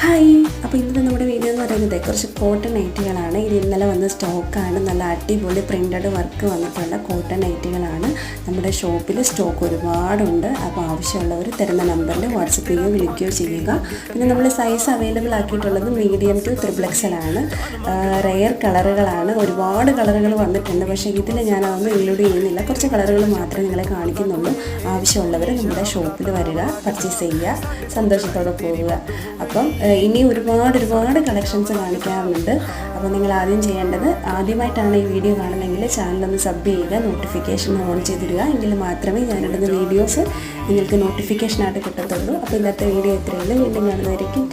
Hi, അപ്പോൾ ഇന്നത്തെ നമ്മുടെ വീഡിയോ എന്ന് പറയുന്നത് കുറച്ച് കോട്ടൺ നൈറ്റികളാണ്. ഇത് ഇന്നലെ വന്ന സ്റ്റോക്കാണ്. നല്ല അടിപൊളി പ്രിൻ്റഡ് വർക്ക് വന്നിട്ടുള്ള കോട്ടൺ നൈറ്റികളാണ്. നമ്മുടെ ഷോപ്പിൽ സ്റ്റോക്ക് ഒരുപാടുണ്ട്. അപ്പോൾ ആവശ്യമുള്ളവർ തരുന്ന നമ്പറിൽ വാട്സപ്പ് ചെയ്യുകയോ വിളിക്കുകയോ ചെയ്യുക. പിന്നെ നമ്മൾ സൈസ് അവൈലബിൾ ആക്കിയിട്ടുള്ളത് മീഡിയം ടു XXL ആണ്. റെയർ കളറുകളാണ്. ഒരുപാട് കളറുകൾ വന്നിട്ടുണ്ട്. പക്ഷേ ഇതിൽ ഞാനതൊന്നും ഇൻക്ലൂഡ് ചെയ്യുന്നില്ല. കുറച്ച് കളറുകൾ മാത്രമേ നിങ്ങളെ കാണിക്കുന്നുള്ളൂ. ആവശ്യമുള്ളവർ നമ്മുടെ ഷോപ്പിൽ വരിക, പർച്ചേസ് ചെയ്യുക, സന്തോഷത്തോടെ പോവുക. അപ്പം ഇനി ഒരുപാട് കളക്ഷൻസ് കാണിക്കാറുണ്ട്. അപ്പോൾ നിങ്ങൾ ആദ്യം ചെയ്യേണ്ടത്, ആദ്യമായിട്ടാണ് ഈ വീഡിയോ കാണുന്നതെങ്കിൽ ചാനലൊന്ന് സബ് ചെയ്യുക, നോട്ടിഫിക്കേഷൻ ഓൺ ചെയ്തിടുക. എങ്കിൽ മാത്രമേ ഞാനിടുന്ന വീഡിയോസ് നിങ്ങൾക്ക് നോട്ടിഫിക്കേഷനായിട്ട് കിട്ടത്തുള്ളൂ. അപ്പോൾ ഇന്നത്തെ വീഡിയോ ഇത്രയുള്ളൂ. വീണ്ടും കാണുന്നതായിരിക്കും.